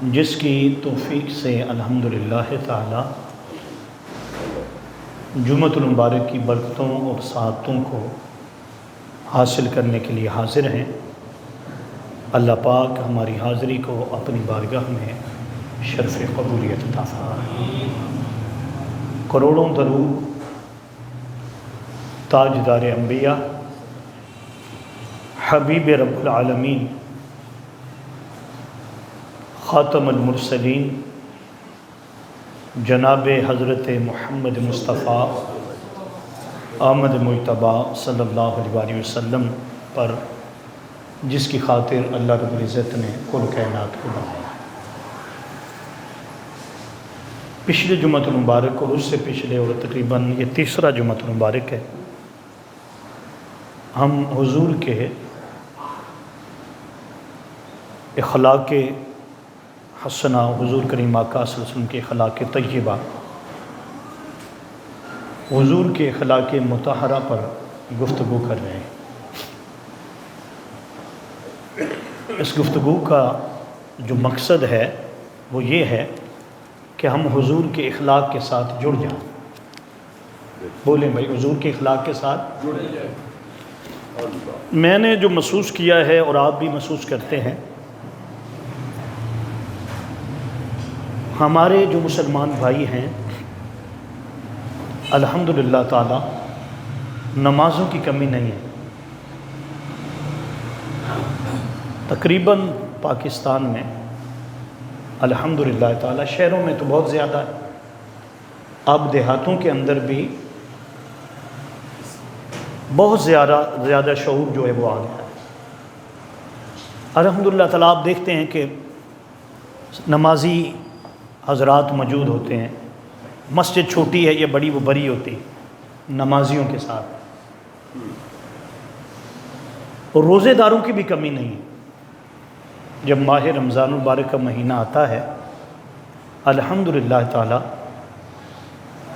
جس کی توفیق سے الحمدللہ تعالی جمعۃ المبارک کی برکتوں اور سعادتوں کو حاصل کرنے کے لیے حاضر ہیں۔ اللہ پاک ہماری حاضری کو اپنی بارگاہ میں شرف قبولیت عطا فرمائے۔ کروڑوں درود تاجدار انبیاء، حبیب رب العالمین، خاتم المرسلین، جناب حضرت محمد مصطفیٰ آمد مجتبیٰ صلی اللہ علیہ وسلم پر، جس کی خاطر اللہ رب العزت نے کل کائنات کو بنایا۔ پچھلے جمعۃ المبارک اور اس سے پچھلے اور تقریباً یہ تیسرا جمعۃ المبارک ہے، ہم حضور کے اخلاق حسنہ، حضور کریم آقا صلی اللہ علیہ وسلم کے اخلاق طیبہ، حضور کے اخلاق مطہرہ پر گفتگو کر رہے ہیں۔ اس گفتگو کا جو مقصد ہے وہ یہ ہے کہ ہم حضور کے اخلاق کے ساتھ جڑ جائیں۔ بولیں بھائی، حضور کے اخلاق کے ساتھ جڑ جائیں۔ میں نے جو محسوس کیا ہے اور آپ بھی محسوس کرتے ہیں، ہمارے جو مسلمان بھائی ہیں الحمدللہ تعالی نمازوں کی کمی نہیں ہے۔ تقریباً پاکستان میں الحمدللہ تعالی، شہروں میں تو بہت زیادہ ہے، اب دیہاتوں کے اندر بھی بہت زیادہ شعور جو ہے وہ آ گیا ہے۔ الحمدللہ تعالی آپ دیکھتے ہیں کہ نمازی حضرات موجود ہوتے ہیں، مسجد چھوٹی ہے یا بڑی، وہ بڑی ہوتی نمازیوں کے ساتھ، اور روزے داروں کی بھی کمی نہیں۔ جب ماہ رمضان المبارک کا مہینہ آتا ہے الحمدللہ تعالی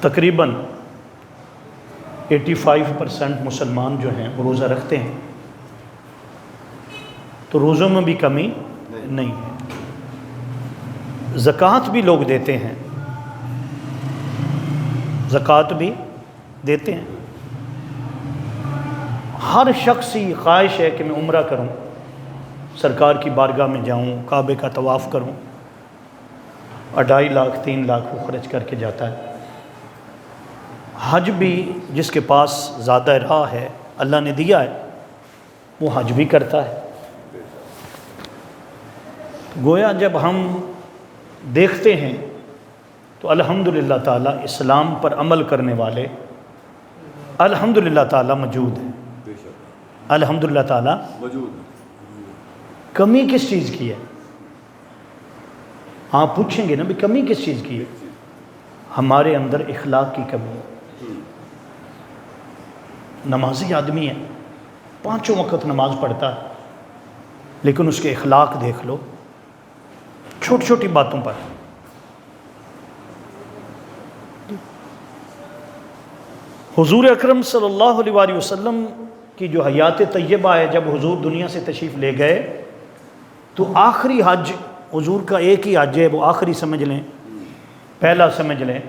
تقریباً 85% مسلمان جو ہیں وہ روزہ رکھتے ہیں، تو روزوں میں بھی کمی نہیں ہے۔ زکوٰۃ بھی لوگ دیتے ہیں، زکوٰۃ بھی دیتے ہیں۔ ہر شخص کی خواہش ہے کہ میں عمرہ کروں، سرکار کی بارگاہ میں جاؤں، کعبے کا طواف کروں، 2.5 لاکھ 3 لاکھ وہ خرچ کر کے جاتا ہے۔ حج بھی جس کے پاس زیادہ راہ ہے، اللہ نے دیا ہے، وہ حج بھی کرتا ہے۔ گویا جب ہم دیکھتے ہیں تو الحمدللہ تعالی اسلام پر عمل کرنے والے الحمدللہ تعالی موجود ہیں۔ الحمدللہ تعالی موجود ہیں۔ کمی کس چیز کی ہے؟ آپ پوچھیں گے نا بھی کمی کس چیز کی ہے؟ ہمارے اندر اخلاق کی کمی ہے۔ نمازی آدمی ہے، 5 وقت نماز پڑھتا ہے، لیکن اس کے اخلاق دیکھ لو، چھوٹی چھوٹی باتوں پر۔ حضور اکرم صلی اللہ علیہ وسلم کی جو حیات طیبہ ہے، جب حضور دنیا سے تشریف لے گئے تو آخری حج حضور کا ایک ہی حج ہے، وہ آخری سمجھ لیں، پہلا سمجھ لیں۔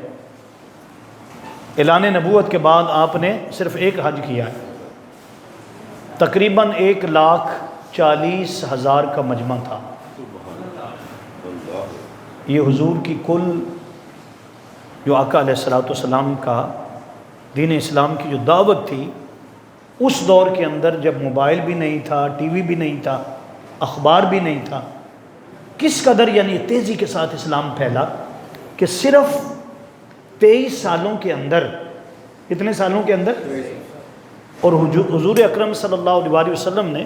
اعلان نبوت کے بعد آپ نے صرف ایک حج کیا ہے، تقریباً 1,40,000 کا مجمع تھا۔ یہ حضور کی کل جو آقا علیہ السلام کا دین اسلام کی جو دعوت تھی، اس دور کے اندر جب موبائل بھی نہیں تھا، ٹی وی بھی نہیں تھا، اخبار بھی نہیں تھا، کس قدر یعنی تیزی کے ساتھ اسلام پھیلا کہ صرف 23 سالوں کے اندر، کتنے سالوں کے اندر؟ اور حضور اکرم صلی اللہ علیہ وسلم نے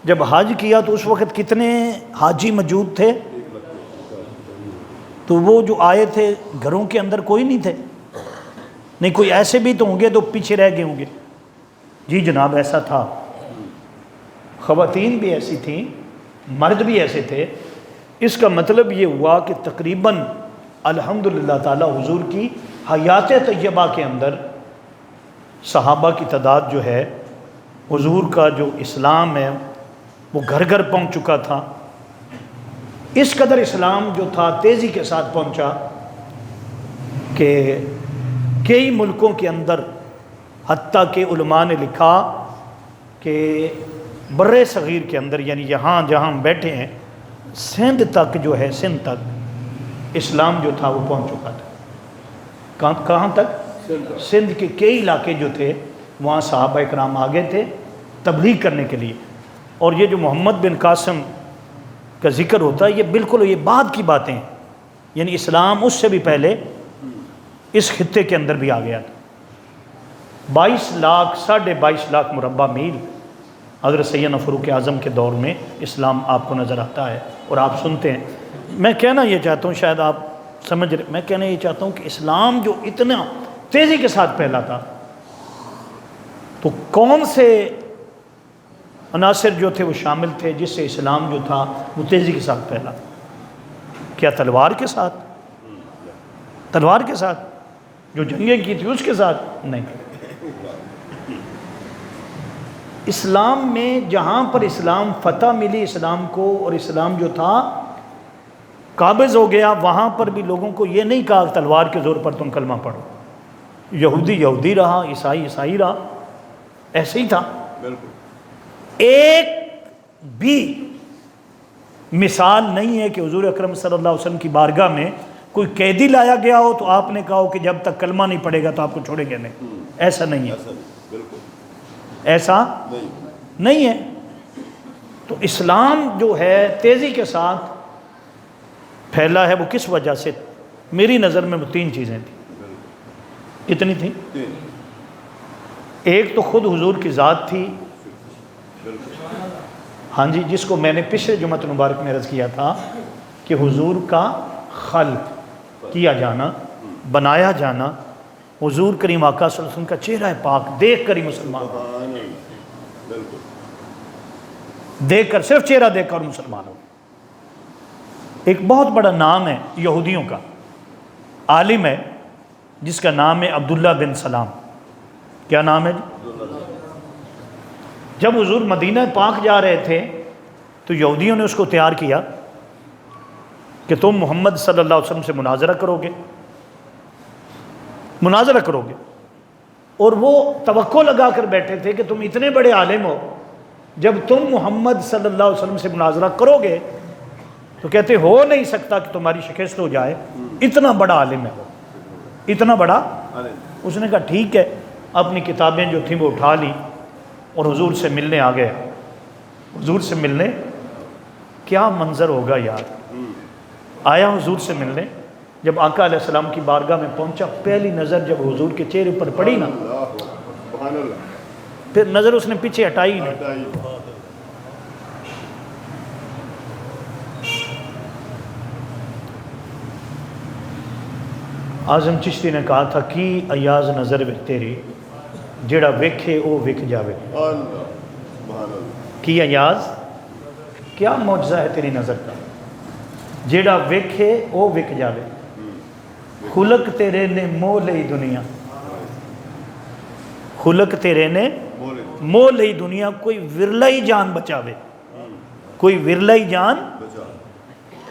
جب حج کیا تو اس وقت کتنے حاجی موجود تھے؟ تو وہ جو آئے تھے گھروں کے اندر کوئی نہیں تھے، نہیں کوئی ایسے بھی تو ہوں گے تو پیچھے رہ گئے ہوں گے۔ جی جناب ایسا تھا، خواتین بھی ایسی تھیں، مرد بھی ایسے تھے۔ اس کا مطلب یہ ہوا کہ تقریباً الحمدللہ تعالی حضور کی حیات طیبہ کے اندر صحابہ کی تعداد جو ہے، حضور کا جو اسلام ہے وہ گھر گھر پہنچ چکا تھا۔ اس قدر اسلام جو تھا تیزی کے ساتھ پہنچا کہ کئی ملکوں کے اندر، حتیٰ کہ علماء نے لکھا کہ بر صغیر کے اندر، یعنی یہاں جہاں ہم بیٹھے ہیں، سندھ تک جو ہے، سندھ تک اسلام جو تھا وہ پہنچ چکا تھا۔ کہاں تک؟ سندھ کے کئی علاقے جو تھے وہاں صحابہ اکرام آگے تھے تبلیغ کرنے کے لیے۔ اور یہ جو محمد بن قاسم کا ذکر ہوتا ہے، یہ بالکل یہ بعد کی باتیں ہیں، یعنی اسلام اس سے بھی پہلے اس خطے کے اندر بھی آ گیا تھا۔ 22 لاکھ 22.5 لاکھ مربع میل حضرت سیدنا فاروق اعظم کے دور میں اسلام آپ کو نظر آتا ہے اور آپ سنتے ہیں۔ میں کہنا یہ چاہتا ہوں، شاید آپ سمجھ رہے، میں کہنا یہ چاہتا ہوں کہ اسلام جو اتنا تیزی کے ساتھ پھیلا تھا، تو کون سے عناصر جو تھے وہ شامل تھے جس سے اسلام جو تھا وہ تیزی کے ساتھ پھیلا؟ کیا تلوار کے ساتھ؟ تلوار کے ساتھ جو جنگیں کی تھی اس کے ساتھ؟ نہیں۔ اسلام میں جہاں پر اسلام فتح ملی اسلام کو، اور اسلام جو تھا قابض ہو گیا، وہاں پر بھی لوگوں کو یہ نہیں کہا تلوار کے زور پر تم کلمہ پڑھو۔ یہودی یہودی رہا، عیسائی عیسائی رہا، ایسے ہی تھا۔ ایک بھی مثال نہیں ہے کہ حضور اکرم صلی اللہ علیہ وسلم کی بارگاہ میں کوئی قیدی لایا گیا ہو تو آپ نے کہا ہو کہ جب تک کلمہ نہیں پڑھے گا تو آپ کو چھوڑیں گے نہیں۔ ایسا نہیں ہے، ایسا نہیں ہے۔ تو اسلام جو ہے تیزی کے ساتھ پھیلا ہے، وہ کس وجہ سے؟ میری نظر میں وہ 3 چیزیں تھیں۔ کتنی تھیں؟ ایک تو خود حضور کی ذات تھی، ہاں جی، جس کو میں نے پچھلے جمعۃ مبارک میں عرض کیا تھا کہ حضور کا خلق کیا جانا، بنایا جانا، حضور کریم آقا صلی اللہ علیہ وسلم کا چہرہ پاک دیکھ کر ہی مسلمان ہو، دیکھ کر، صرف چہرہ دیکھ کر مسلمان ہو۔ ایک بہت بڑا نام ہے یہودیوں کا، عالم ہے جس کا نام ہے عبداللہ بن سلام۔ کیا نام ہے جی؟ جب حضور مدینہ پاک جا رہے تھے تو یہودیوں نے اس کو تیار کیا کہ تم محمد صلی اللہ علیہ وسلم سے مناظرہ کرو گے، مناظرہ کرو گے، اور وہ توقع لگا کر بیٹھے تھے کہ تم اتنے بڑے عالم ہو، جب تم محمد صلی اللہ علیہ وسلم سے مناظرہ کرو گے تو کہتے ہو نہیں سکتا کہ تمہاری شکست ہو جائے، اتنا بڑا عالم ہے وہ، اتنا بڑا۔ اس نے کہا ٹھیک ہے، اپنی کتابیں جو تھیں وہ اٹھا لی اور حضور سے ملنے آ گئے۔ حضور سے ملنے، کیا منظر ہوگا یار! آیا حضور سے ملنے، جب آقا علیہ السلام کی بارگاہ میں پہنچا، پہلی نظر جب حضور کے چہرے پر پڑی نا، پھر نظر اس نے پیچھے ہٹائی نہیں۔ اعظم چشتی نے کہا تھا کہ ایاز نظر وچ تیری جیڑا ویکھے او وک جاوے۔ کی ایاز، کیا معجزہ ہے تیری نظر کا، جیڑا ویکھے او وک جاوے۔ خلق تیرے نے موہ لئی دنیا، خلق تیرے نے موہ لئی دنیا، کوئی ورلہ ہی جان بچاوے، کوئی ورلہ ہی جان۔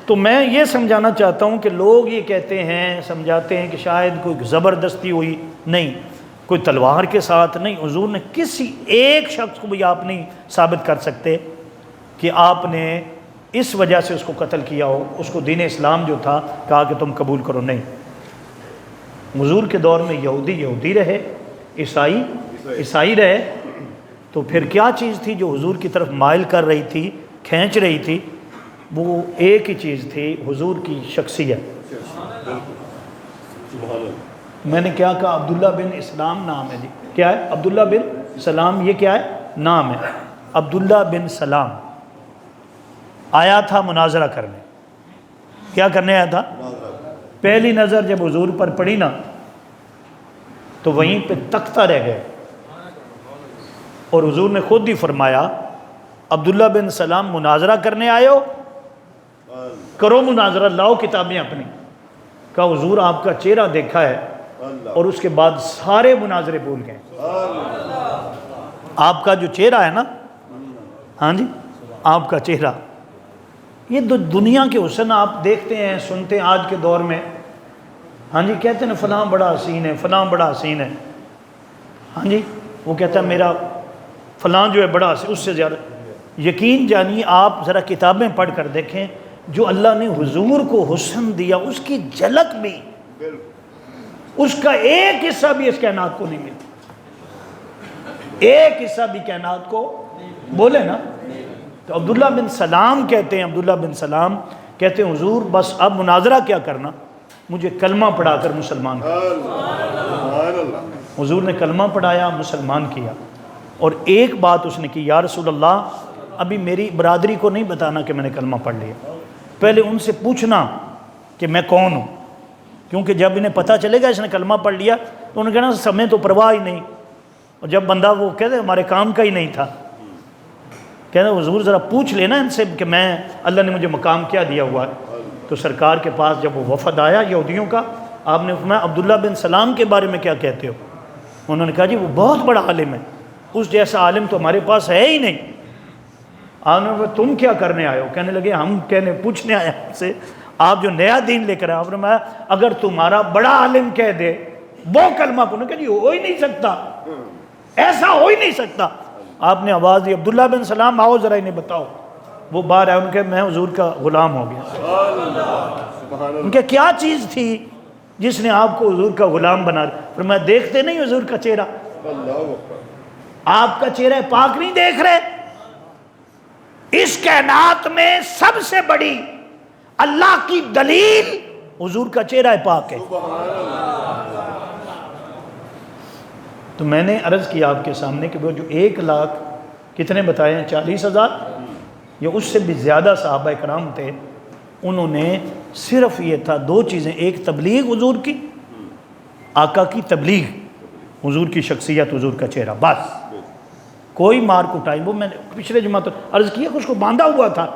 تو میں یہ سمجھانا چاہتا ہوں کہ لوگ یہ کہتے ہیں، سمجھاتے ہیں کہ شاید کوئی زبردستی ہوئی، نہیں، کوئی تلوار کے ساتھ نہیں۔ حضور نے کسی ایک شخص کو بھی آپ نہیں ثابت کر سکتے کہ آپ نے اس وجہ سے اس کو قتل کیا ہو، اس کو دین اسلام جو تھا کہا کہ تم قبول کرو، نہیں۔ حضور کے دور میں یہودی یہودی رہے، عیسائی عیسائی رہے، تو پھر کیا چیز تھی جو حضور کی طرف مائل کر رہی تھی، کھینچ رہی تھی؟ وہ ایک ہی چیز تھی، حضور کی شخصیت۔ میں نے کیا کہا؟ عبداللہ بن اسلام نام ہے جی، کیا ہے؟ عبداللہ بن سلام، یہ کیا ہے؟ نام ہے۔ عبداللہ بن سلام آیا تھا مناظرہ کرنے۔ کیا کرنے آیا تھا؟ پہلی نظر جب حضور پر پڑی نا تو وہیں پہ تکتا رہ گئے، اور حضور نے خود ہی فرمایا عبداللہ بن سلام مناظرہ کرنے آئے ہو، کرو مناظرہ، لاؤ کتابیں اپنی۔ کہا حضور آپ کا چہرہ دیکھا ہے، اور اس کے بعد سارے مناظرے بھول گئے۔ آپ کا جو چہرہ ہے نا، ہاں جی، آپ کا چہرہ، یہ دنیا کے حسن آپ دیکھتے ہیں سنتے ہیں آج کے دور میں. ہاں جی کہتے ہیں فلاں بڑا حسین ہے، فلاں بڑا حسین ہے. ہاں جی وہ کہتا ہے میرا فلاں جو ہے بڑا حسین، اس سے زیادہ. یقین جانیے آپ ذرا کتابیں پڑھ کر دیکھیں، جو اللہ نے حضور کو حسن دیا اس کی جھلک بھی، اس کا ایک حصہ بھی اس کائنات کو نہیں ملتا. ایک حصہ بھی کائنات کو بولے نا. تو عبداللہ بن سلام کہتے ہیں، عبداللہ بن سلام کہتے ہیں حضور بس اب مناظرہ کیا کرنا، مجھے کلمہ پڑھا کر مسلمان کر. حضور نے کلمہ پڑھایا، مسلمان کیا. اور ایک بات اس نے کی، یا رسول اللہ ابھی میری برادری کو نہیں بتانا کہ میں نے کلمہ پڑھ لیا، پہلے ان سے پوچھنا کہ میں کون ہوں، کیونکہ جب انہیں پتہ چلے گا اس نے کلمہ پڑھ لیا تو انہوں نے کہنا سمیں تو پرواہ ہی نہیں. اور جب بندہ وہ کہتے ہمارے کام کا ہی نہیں تھا، کہتے حضور ذرا پوچھ لینا ان سے کہ میں اللہ نے مجھے مقام کیا دیا ہوا ہے. تو سرکار کے پاس جب وہ وفد آیا یہودیوں کا، آپ نے فرمایا عبداللہ بن سلام کے بارے میں کیا کہتے ہو؟ انہوں نے کہا جی وہ بہت بڑا عالم ہے، اس جیسا عالم تو ہمارے پاس ہے ہی نہیں. آپ نے فرمایا تم کیا کرنے آئے ہو؟ کہنے لگے ہم پوچھنے آئے آپ سے آپ جو نیا دین لے کر آئے. آپ نے فرمایا اگر تمہارا بڑا عالم کہہ دے وہ کلمہ کو، کہ جی ہو ہی نہیں سکتا، ایسا ہو ہی نہیں سکتا. آپ نے آواز دی عبداللہ بن سلام آؤ ذرا انہیں بتاؤ. وہ باہر آئے، ان کے میں حضور کا غلام ہو گیا. ان کے کیا چیز تھی جس نے آپ کو حضور کا غلام بنا دیا؟ فرمایا دیکھتے نہیں حضور کا چہرہ، آپ کا چہرہ پاک نہیں دیکھ رہے؟ اس کائنات میں سب سے بڑی اللہ کی دلیل حضور کا چہرہ پاک ہے. تو میں نے عرض کیا آپ کے سامنے کہ وہ جو 1 لاکھ کتنے بتائے ہیں 40,000 یا اس سے بھی زیادہ صحابہ کرام تھے، انہوں نے صرف یہ تھا 2 چیزیں، ایک تبلیغ حضور کی، آقا کی تبلیغ، حضور کی شخصیت، حضور کا چہرہ، بس. کوئی مار کٹائی. وہ میں نے پچھلے جمعہ تو عرض کیا کہ اس کو باندھا ہوا تھا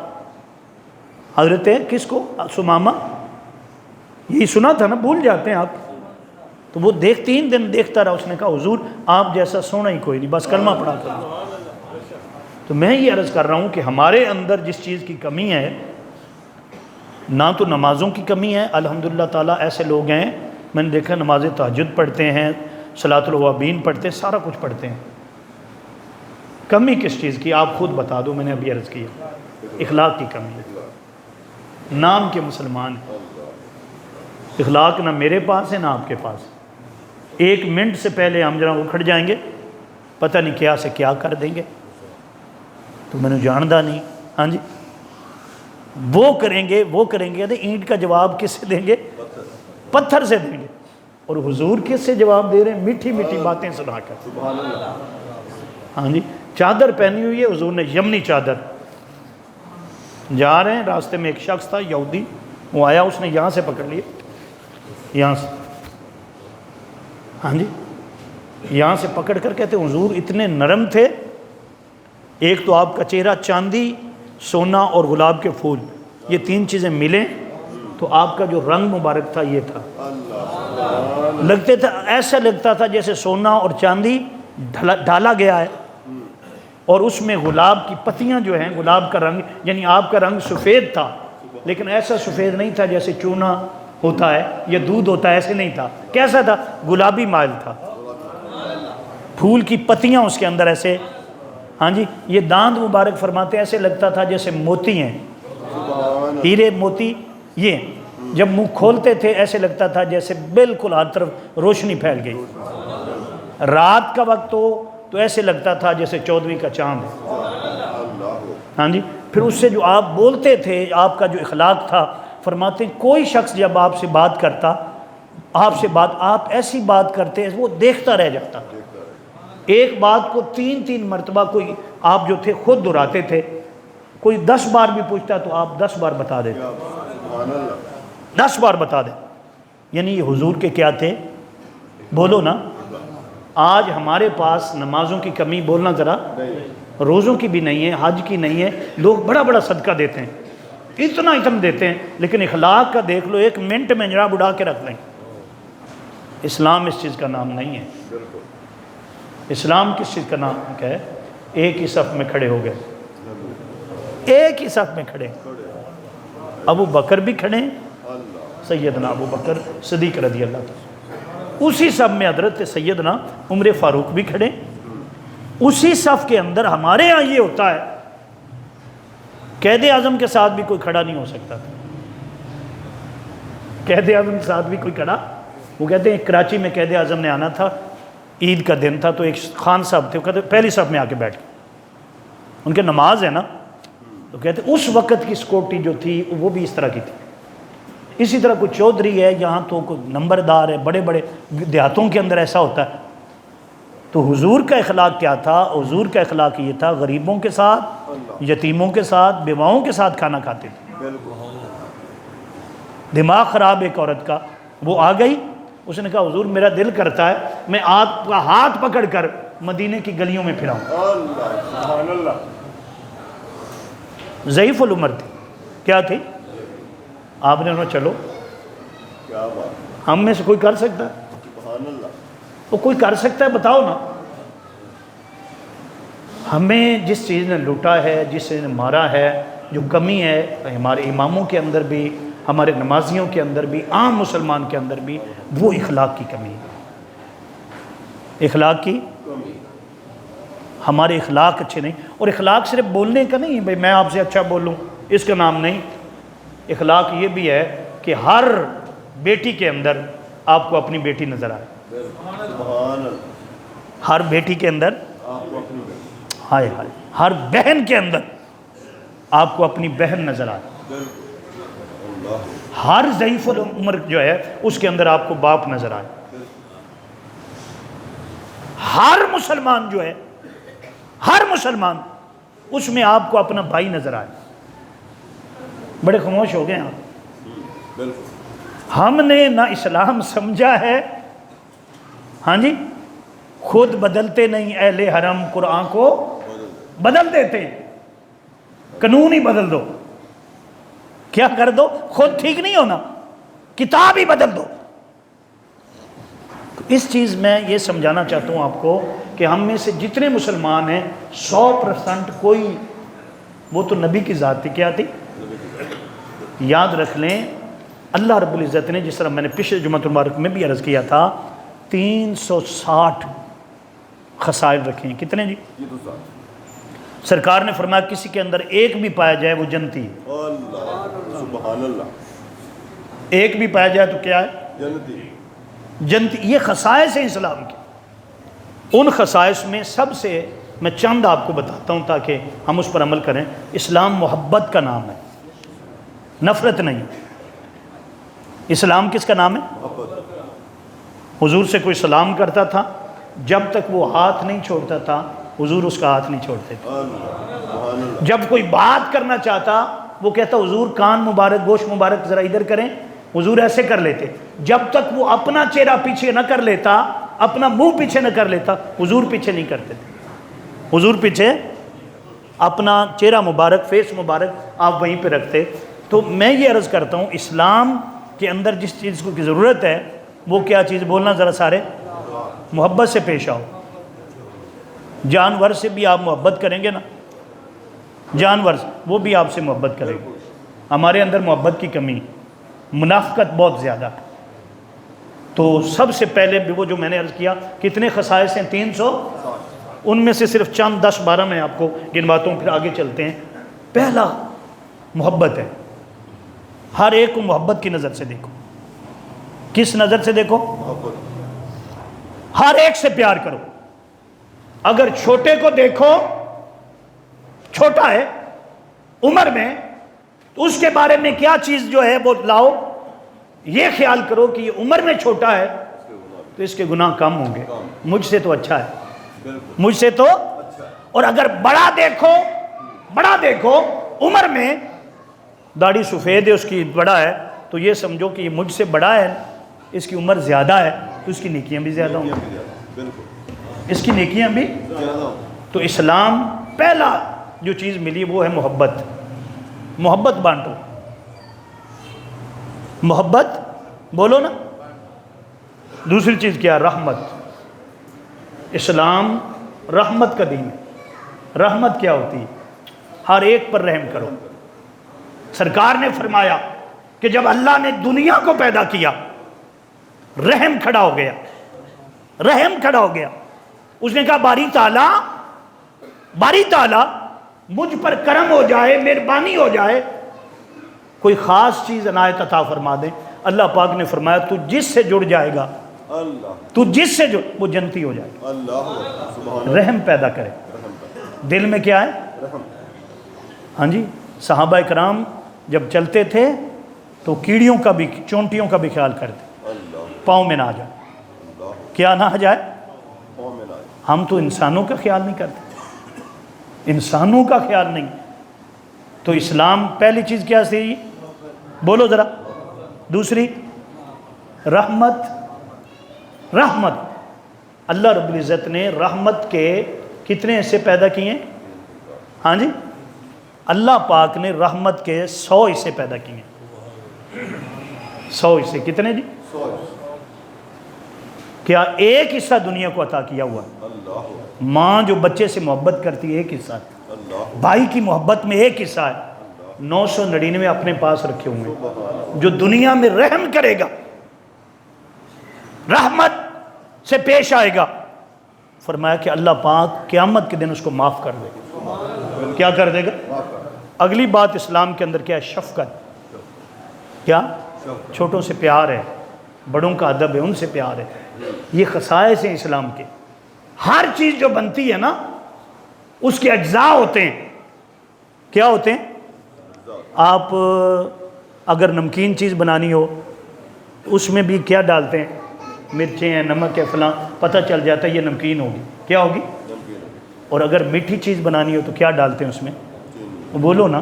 حضرت کس کو، سمامہ، یہی سنا تھا نا، بھول جاتے ہیں آپ. تو وہ 3 دن دیکھتا رہا. اس نے کہا حضور آپ جیسا سونا ہی کوئی نہیں، بس کلمہ پڑھا کر. تو میں یہ عرض کر رہا ہوں کہ ہمارے اندر جس چیز کی کمی ہے، نہ تو نمازوں کی کمی ہے، الحمدللہ تعالیٰ ایسے لوگ ہیں میں نے دیکھا نماز تہجد پڑھتے ہیں، صلاۃ الاوابین پڑھتے ہیں، سارا کچھ پڑھتے ہیں. کمی کس چیز کی آپ خود بتا دو. میں نے ابھی عرض کیا اخلاق کی کمی ہے. نام کے مسلمان ہیں، اخلاق نہ میرے پاس ہے نہ آپ کے پاس. 1 منٹ سے پہلے ہم جناب اکھڑ جائیں گے، پتہ نہیں کیا سے کیا کر دیں گے. تو میں نے جاندہ نہیں. ہاں جی وہ کریں گے تو اینٹ کا جواب کس سے دیں گے؟ پتھر سے دیں گے. اور حضور کس سے جواب دے رہے ہیں؟ میٹھی میٹھی باتیں سنا کر. ہاں جی چادر پہنی ہوئی ہے حضور نے، یمنی چادر. جا رہے ہیں راستے میں ایک شخص تھا یہودی، وہ آیا، اس نے یہاں سے پکڑ لیا، یہاں سے. ہاں جی یہاں سے پکڑ کر کہتے حضور اتنے نرم تھے، ایک تو آپ کا چہرہ چاندی، سونا اور گلاب کے پھول، یہ 3 چیزیں ملیں تو آپ کا جو رنگ مبارک تھا یہ تھا. لگتے تھا ایسا لگتا تھا جیسے سونا اور چاندی ڈالا گیا ہے، اور اس میں گلاب کی پتیاں جو ہیں، گلاب کا رنگ، یعنی آپ کا رنگ سفید تھا، لیکن ایسا سفید نہیں تھا جیسے چونا ہوتا ہے یا دودھ ہوتا ہے، ایسے نہیں تھا. کیسا تھا؟ گلابی مائل تھا، پھول کی پتیاں اس کے اندر ایسے. ہاں جی یہ داند مبارک فرماتے ہیں ایسے لگتا تھا جیسے موتی ہیں، ہیرے موتی. یہ جب منہ کھولتے تھے ایسے لگتا تھا جیسے بالکل ہر طرف روشنی پھیل گئی. رات کا وقت تو ایسے لگتا تھا جیسے 14ویں کا چاند ہے. ہاں جی پھر اس سے جو آپ بولتے تھے، آپ کا جو اخلاق تھا، فرماتے ہیں کوئی شخص جب آپ سے بات کرتا، آپ ایسی بات کرتے وہ دیکھتا رہ جاتا. ایک بات کو 3 مرتبہ کوئی آپ جو تھے خود دہراتے تھے، کوئی 10 بار بھی پوچھتا تو آپ 10 بار بتا دیتے، 10 بار بتا دیں. یعنی یہ حضور کے کیا تھے؟ بولو نا. آج ہمارے پاس نمازوں کی کمی، بولنا ذرا، روزوں کی بھی نہیں ہے، حج کی نہیں ہے. لوگ بڑا بڑا صدقہ دیتے ہیں، اتنا دیتے ہیں، لیکن اخلاق کا دیکھ لو 1 منٹ میں جناب اڑا کے رکھ لیں. اسلام اس چیز کا نام نہیں ہے. اسلام کس چیز کا نام ہے؟ ایک ہی صف میں کھڑے ہو گئے، ایک ہی صف میں کھڑے. ابو بکر بھی کھڑے ہیں، سیدنا ابو بکر صدیق رضی اللہ تعالیٰ، اسی صف میں حضرت سیدنا عمر فاروق بھی کھڑے، اسی صف کے اندر ہمارے ہاں یہ ہوتا ہے قید اعظم کے ساتھ بھی کوئی کھڑا نہیں ہو سکتا تھا، قید اعظم کے ساتھ بھی کوئی کھڑا، وہ کہتے ہیں کراچی میں قید اعظم نے آنا تھا، عید کا دن تھا، تو ایک خان صاحب تھے، وہ کہتے پہلی صف میں آ کے بیٹھ گئے، ان کے نماز ہے نا، تو کہتے اس وقت کی سکورٹی جو تھی وہ بھی اس طرح کی تھی۔ اسی طرح کوئی چودھری ہے یہاں تو کوئی نمبردار ہے، بڑے بڑے دیہاتوں کے اندر ایسا ہوتا ہے۔ تو حضور کا اخلاق کیا تھا؟ حضور کا اخلاق یہ تھا غریبوں کے ساتھ، یتیموں کے ساتھ، بیواؤں کے ساتھ کھانا کھاتے تھے۔ دماغ خراب ایک عورت کا، وہ آ گئی، اس نے کہا حضور میرا دل کرتا ہے میں آپ کا ہاتھ پکڑ کر مدینے کی گلیوں میں پھراؤں۔ ضعیف العمر تھی، کیا تھی؟ آپ نے کہا چلو، ہم میں سے کوئی کر سکتا ہے؟ وہ کوئی کر سکتا ہے بتاؤ نا۔ ہمیں جس چیز نے لوٹا ہے، جس چیز نے مارا ہے، جو کمی ہے ہمارے اماموں کے اندر بھی، ہمارے نمازیوں کے اندر بھی، عام مسلمان کے اندر بھی، وہ اخلاق کی کمی ہے۔ اخلاق کی ہمارے اخلاق اچھے نہیں، اور اخلاق صرف بولنے کا نہیں ہے بھئی میں آپ سے اچھا بولوں، اس کا نام نہیں۔ اخلاق یہ بھی ہے کہ ہر بیٹی کے اندر آپ کو اپنی بیٹی نظر آئے، ہر بیٹی کے اندر، ہائے ہائے، ہر بہن کے اندر آپ کو اپنی بہن نظر آئے، ہر ضعیف العمر جو ہے اس کے اندر آپ کو باپ نظر آئے، ہر مسلمان جو ہے، ہر مسلمان اس میں آپ کو اپنا بھائی نظر آئے۔ بڑے خاموش ہو گئے آپ۔ ہم نے نہ اسلام سمجھا ہے، ہاں جی، خود بدلتے نہیں اہل حرم، قرآن کو بدل دیتے، قانون ہی بدل دو، کیا کر دو، خود ٹھیک نہیں ہونا، کتاب ہی بدل دو۔ اس چیز میں یہ سمجھانا چاہتا ہوں آپ کو کہ ہم میں سے جتنے مسلمان ہیں 100% کوئی، وہ تو نبی کی ذات تھی، کیا تھی؟ یاد رکھ لیں اللہ رب العزت نے، جس طرح میں نے پچھلے جمعہ مبارک میں بھی عرض کیا تھا، 360 خصائل رکھے ہیں۔ کتنے جی؟ سرکار نے فرمایا کسی کے اندر ایک بھی پایا جائے وہ جنتی ہے، سبحان اللہ، ایک بھی پایا جائے تو کیا ہے؟ جنتی۔ جنتی۔ یہ خصائص ہیں اسلام کے۔ ان خصائص میں سب سے میں چند آپ کو بتاتا ہوں تاکہ ہم اس پر عمل کریں۔ اسلام محبت کا نام ہے، نفرت نہیں۔ اسلام کس کا نام ہے؟ حضور سے کوئی سلام کرتا تھا، جب تک وہ ہاتھ نہیں چھوڑتا تھا حضور اس کا ہاتھ نہیں چھوڑتے تھے۔ جب کوئی بات کرنا چاہتا وہ کہتا حضور کان مبارک، گوشت مبارک ذرا ادھر کریں، حضور ایسے کر لیتے۔ جب تک وہ اپنا چہرہ پیچھے نہ کر لیتا، اپنا منہ پیچھے نہ کر لیتا، حضور پیچھے نہیں کرتے تھے۔ حضور پیچھے اپنا چہرہ مبارک، فیس مبارک آپ وہیں پہ رکھتے۔ تو میں یہ عرض کرتا ہوں اسلام کے اندر جس چیز کو کی ضرورت ہے وہ کیا چیز؟ بولنا ذرا سارے، محبت سے پیش آؤ۔ جانور سے بھی آپ محبت کریں گے نا، جانور وہ بھی آپ سے محبت کریں گے۔ ہمارے اندر محبت کی کمی، منافقت بہت زیادہ۔ تو سب سے پہلے بھی وہ جو میں نے عرض کیا کتنے خصائص ہیں؟ 300، ان میں سے صرف چند 10-12 میں آپ کو گنواتا ہوں، پھر آگے چلتے ہیں۔ پہلا محبت ہے، ہر ایک کو محبت کی نظر سے دیکھو۔ کس نظر سے دیکھو؟ ہر ایک سے پیار کرو۔ اگر چھوٹے کو دیکھو، چھوٹا ہے عمر میں، تو اس کے بارے میں کیا چیز جو ہے وہ لاؤ، یہ خیال کرو کہ یہ عمر میں چھوٹا ہے تو اس کے گناہ کم ہوں گے، مجھ سے تو اچھا ہے، مجھ سے تو۔ اور اگر بڑا دیکھو، بڑا دیکھو عمر میں، داڑھی سفید ہے اس کی، بڑا ہے، تو یہ سمجھو کہ یہ مجھ سے بڑا ہے، اس کی عمر زیادہ ہے تو اس کی نیکیاں بھی زیادہ ہوں گی، اس کی نیکیاں بھی۔ تو اسلام پہلا جو چیز ملی وہ ہے محبت۔ محبت بانٹو، محبت بولو نا۔ دوسری چیز کیا؟ رحمت۔ اسلام رحمت کا دین ہے۔ رحمت کیا ہوتی ہے؟ ہر ایک پر رحم کرو۔ سرکار نے فرمایا کہ جب اللہ نے دنیا کو پیدا کیا رحم کھڑا ہو گیا، رحم کھڑا ہو گیا. اس نے کہا باری تعالیٰ مجھ پر کرم ہو جائے، مہربانی ہو جائے، کوئی خاص چیز عنایت عطا فرما دے. اللہ پاک نے فرمایا تو جس سے جڑ جائے گا، تو جس سے جڑ وہ جنتی ہو جائے گا. اللہ رحم پیدا کرے. دل میں کیا ہے؟ ہاں جی، صحابہ کرام جب چلتے تھے تو کیڑیوں کا بھی، چونٹیوں کا بھی خیال کرتے، پاؤں میں نہ آ جائے. کیا نہ آ جائے؟ ہم تو انسانوں کا خیال نہیں کرتے، انسانوں کا خیال نہیں. تو اسلام پہلی چیز کیا سی؟ بولو ذرا. دوسری رحمت. رحمت. اللہ رب العزت نے رحمت کے کتنے حصے پیدا کیے ہیں؟ ہاں جی، اللہ پاک نے رحمت کے 100 حصے پیدا کیے ہیں. 100 حصے کتنے جی؟ کیا ایک حصہ دنیا کو عطا کیا ہوا؟ ماں جو بچے سے محبت کرتی ہے ایک حصہ ہے، بھائی کی محبت میں ایک حصہ ہے. 999 اپنے پاس رکھے ہوئے ہیں. جو دنیا میں رحم کرے گا، رحمت سے پیش آئے گا، فرمایا کہ اللہ پاک قیامت کے دن اس کو معاف کر دے گا. کیا کر دے گا؟ اگلی بات اسلام کے اندر کیا ہے؟ شفقت. کیا؟ چھوٹوں سے پیار ہے، بڑوں کا ادب ہے، ان سے پیار ہے. یہ خصائص ہیں اسلام کے. ہر چیز جو بنتی ہے نا اس کے اجزاء ہوتے ہیں. کیا ہوتے ہیں؟ آپ اگر نمکین چیز بنانی ہو اس میں بھی کیا ڈالتے ہیں؟ مرچیں ہیں، نمک ہے، فلاں، پتہ چل جاتا ہے یہ نمکین ہوگی. کیا ہوگی؟ اور اگر میٹھی چیز بنانی ہو تو کیا ڈالتے ہیں اس میں؟ بولو نا،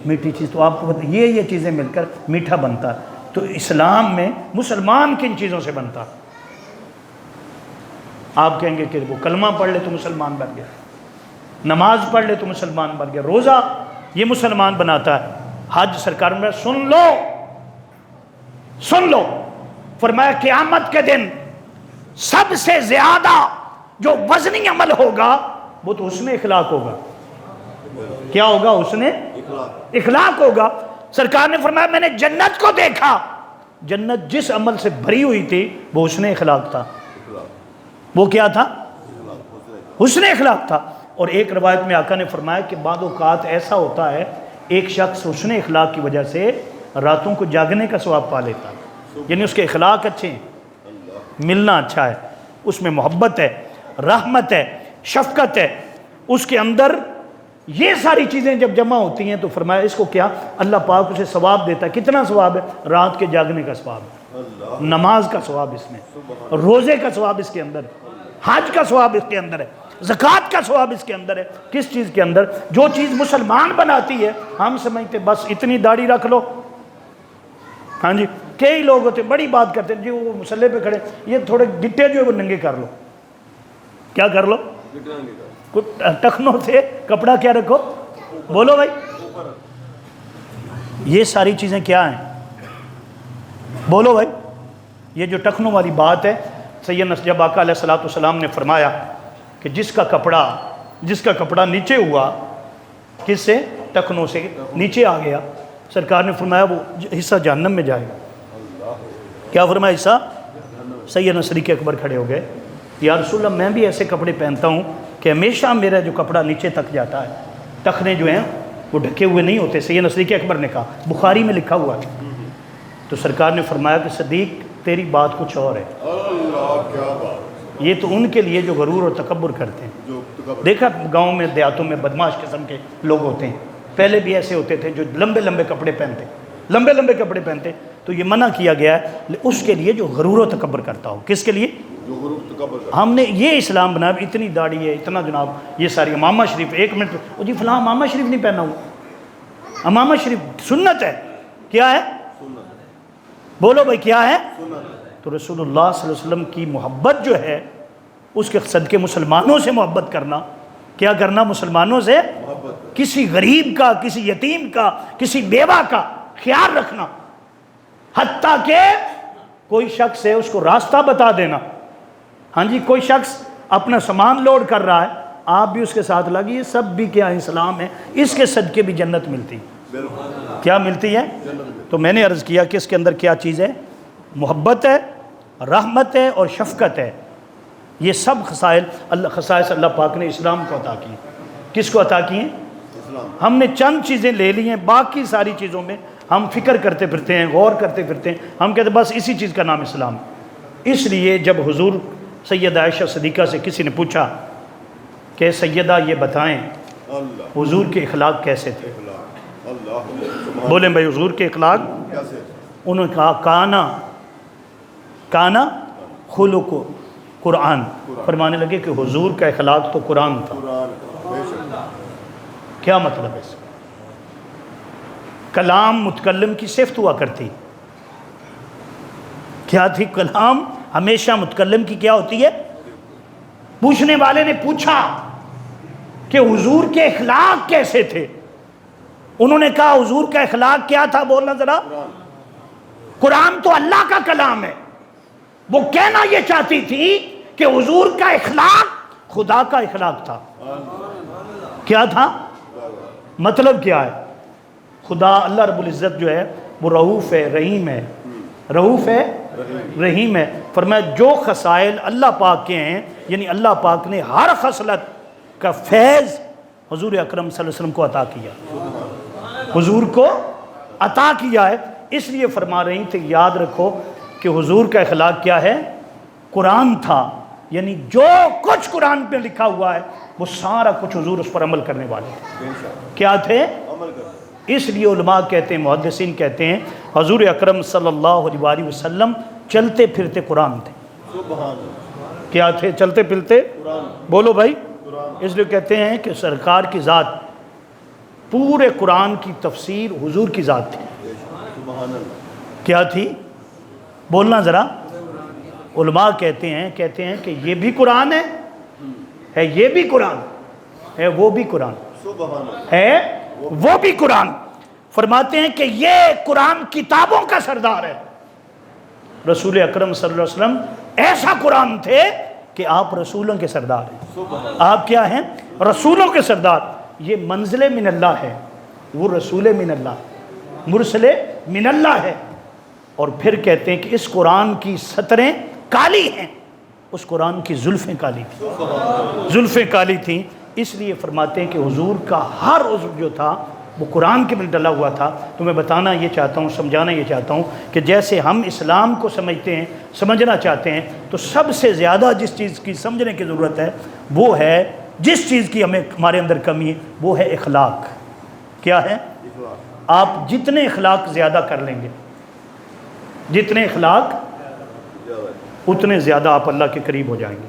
میٹھی چیز. تو آپ کو یہ چیزیں مل کر میٹھا بنتا ہے. تو اسلام میں مسلمان کن چیزوں سے بنتا؟ آپ کہیں گے کہ وہ کلمہ پڑھ لے تو مسلمان بن گیا، نماز پڑھ لے تو مسلمان بن گیا، روزہ یہ مسلمان بناتا ہے. حج سرکار میں سن لو فرمایا قیامت کے دن سب سے زیادہ جو وزنی عمل ہوگا وہ تو حسن اخلاق ہوگا. کیا ہوگا؟ حسن اخلاق ہوگا. سرکار نے فرمایا میں نے جنت کو دیکھا، جنت جس عمل سے بھری ہوئی تھی وہ حسن اخلاق تھا. وہ کیا تھا؟ حسن اخلاق تھا. اور ایک روایت میں آقا نے فرمایا کہ بعض اوقات ایسا ہوتا ہے ایک شخص حسن اخلاق کی وجہ سے راتوں کو جاگنے کا ثواب پا لیتا ہے. یعنی اس کے اخلاق اچھے ہیں، ملنا اچھا ہے، اس میں محبت ہے، رحمت ہے، شفقت ہے، اس کے اندر یہ ساری چیزیں جب جمع ہوتی ہیں تو فرمایا اس کو کیا اللہ پاک اسے ثواب دیتا ہے. کتنا ثواب ہے؟ رات کے جاگنے کا ثواب ہے، نماز کا ثواب اس میں، روزے کا ثواب اس کے اندر ہے، حج کا ثواب اس کے اندر ہے، زکوٰۃ کا ثواب اس کے اندر ہے. کس چیز کے اندر؟ جو چیز مسلمان بناتی ہے. ہم سمجھتے بس اتنی داڑھی رکھ لو. ہاں جی، کئی لوگ ہوتے بڑی بات کرتے ہیں جی وہ مسلح پہ کھڑے، یہ تھوڑے گٹے جو ہے وہ ننگے کر لو. کیا کر لو؟ ٹخنوں سے کپڑا کیا رکھو؟ بولو بھائی. یہ ساری چیزیں کیا ہیں؟ بولو بھائی. یہ جو ٹخنوں والی بات ہے، سیدنا جب آقا علیہ الصلوۃ والسلام نے فرمایا کہ جس کا کپڑا نیچے ہوا، کس سے؟ ٹخنوں سے نیچے آ گیا، سرکار نے فرمایا وہ حصہ جہنم میں جائے گا. کیا فرمایا؟ حصہ. سیدنا صدیق اکبر کھڑے ہو گئے، یا رسول اللہ میں بھی ایسے کپڑے پہنتا ہوں کہ ہمیشہ میرا جو کپڑا نیچے تک جاتا ہے، ٹخنے جو ہیں وہ ڈھکے ہوئے نہیں ہوتے. سیدنا صدیق اکبر نے کہا، بخاری میں لکھا ہوا ہے. تو سرکار نے فرمایا کہ صدیق تیری بات کچھ اور ہے. یہ تو ان کے لیے جو غرور اور تکبر کرتے ہیں. دیکھا گاؤں میں دیہاتوں میں بدماش قسم کے لوگ ہوتے ہیں، پہلے بھی ایسے ہوتے تھے جو لمبے کپڑے پہنتے، تو یہ منع کیا گیا ہے اس کے لیے جو غرور و تکبر کرتا ہو. کس کے لیے؟ ہم نے یہ اسلام بنا. اتنی داڑھی ہے، اتنا جناب یہ ساری امامہ شریف. 1 منٹ جی فلاں امامہ شریف نہیں پہنا ہوا. امامہ شریف سنت ہے. کیا ہے؟ بولو بھائی کیا ہے؟ تو رسول اللہ صلی اللہ علیہ وسلم کی محبت جو ہے اس کے صدقے مسلمانوں سے محبت کرنا. کیا کرنا؟ مسلمانوں سے کسی غریب کا، کسی یتیم کا، کسی بیوہ کا خیال رکھنا، حتیٰ کہ کوئی شخص ہے اس کو راستہ بتا دینا. ہاں جی، کوئی شخص اپنا سامان لوڈ کر رہا ہے، آپ بھی اس کے ساتھ لگی. یہ سب بھی کیا اسلام ہے، اس کے صدقے بھی جنت ملتی. کیا ملتی ہے؟ تو میں نے عرض کیا کہ اس کے اندر کیا چیز ہے؟ محبت ہے، رحمت ہے اور شفقت ہے۔ یہ سب خصائص اللہ پاک نے اسلام کو عطا کی۔ کس کو عطا کی ہیں؟ ہم نے چند چیزیں لے لی ہیں، باقی ساری چیزوں میں ہم فکر کرتے پھرتے ہیں، غور کرتے پھرتے ہیں، ہم کہتے ہیں بس اسی چیز کا نام اسلام۔ اس لیے جب حضور سیدہ عائشہ صدیقہ سے کسی نے پوچھا کہ سیدہ یہ بتائیں حضور کے اخلاق کیسے تھے، بولیں بھائی حضور کے اخلاق انہوں نے کہا کانا خلق قرآن، فرمانے لگے کہ حضور کا اخلاق تو قرآن تھا۔ کیا مطلب ہے اس کا؟ کلام متکلم کی صفت ہوا کرتی، کیا تھی؟ کلام ہمیشہ متکلم کی کیا ہوتی ہے؟ پوچھنے والے نے پوچھا کہ حضور کے اخلاق کیسے تھے، انہوں نے کہا حضور کا اخلاق کیا تھا؟ بولنا ذرا۔ قرآن تو اللہ کا کلام ہے، وہ کہنا یہ چاہتی تھی کہ حضور کا اخلاق خدا کا اخلاق تھا۔ کیا تھا؟ مطلب کیا ہے؟ خدا اللہ رب العزت جو ہے وہ رؤوف ہے، رحیم ہے، رؤوف ہے، رحیم ہے۔ فرمایا جو خصائل اللہ پاک کے ہیں، یعنی اللہ پاک نے ہر خصلت کا فیض حضور اکرم صلی اللہ علیہ وسلم کو عطا کیا، حضور کو عطا کیا ہے۔ اس لیے فرما رہی تھے یاد رکھو کہ حضور کا اخلاق کیا ہے؟ قرآن تھا، یعنی جو کچھ قرآن پہ لکھا ہوا ہے وہ سارا کچھ حضور اس پر عمل کرنے والے تھے۔ کیا تھے؟ اس لیے علماء کہتے ہیں، محدثین کہتے ہیں حضور اکرم صلی اللہ علیہ وآلہ وسلم چلتے پھرتے قرآن تھے۔ کیا تھے؟ چلتے پھرتے بولو بھائی۔ اس لیے کہتے ہیں کہ سرکار کی ذات، پورے قرآن کی تفسیر حضور کی ذات تھی۔ کیا تھی؟ بولنا ذرا۔ علماء کہتے ہیں کہ یہ بھی قرآن ہے یہ بھی قرآن ہے، وہ بھی قرآن ہے، وہ بھی قرآن۔ فرماتے ہیں کہ یہ قرآن کتابوں کا سردار ہے۔ رسول اکرم صلی اللہ علیہ وسلم ایسا قرآن تھے کہ آپ رسولوں کے سردار ہیں۔ آپ کیا ہیں؟ رسولوں کے سردار۔ یہ منزل من اللہ ہے، وہ رسول من اللہ، مرسل من اللہ ہے۔ اور پھر کہتے ہیں کہ اس قرآن کی سطریں کالی ہیں، اس قرآن کی زلفیں کالی تھیں، زلفیں کالی تھیں۔ اس لیے فرماتے ہیں کہ حضور کا ہر عضو جو تھا وہ قرآن کے میں ڈلا ہوا تھا۔ تو میں بتانا یہ چاہتا ہوں، سمجھانا یہ چاہتا ہوں کہ جیسے ہم اسلام کو سمجھتے ہیں، سمجھنا چاہتے ہیں، تو سب سے زیادہ جس چیز کی سمجھنے کی ضرورت ہے وہ ہے، جس چیز کی ہمارے اندر کمی ہے وہ ہے اخلاق۔ کیا ہے؟ آپ جتنے اخلاق زیادہ کر لیں گے، جتنے اخلاق اتنے زیادہ آپ اللہ کے قریب ہو جائیں گے۔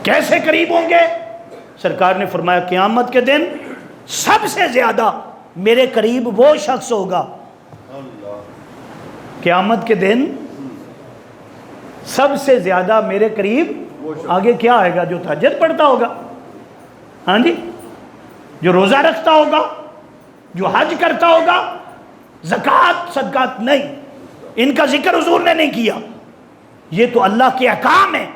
کیسے قریب ہوں گے؟ سرکار نے فرمایا قیامت کے دن سب سے زیادہ میرے قریب وہ شخص ہوگا، قیامت کے دن سب سے زیادہ میرے قریب، آگے کیا آئے گا؟ جو تہجد پڑھتا ہوگا، ہاں جی، جو روزہ رکھتا ہوگا، جو حج کرتا ہوگا، زکوٰۃ صدقات نہیں، ان کا ذکر حضور نے نہیں کیا۔ یہ تو اللہ کے احکام ہیں،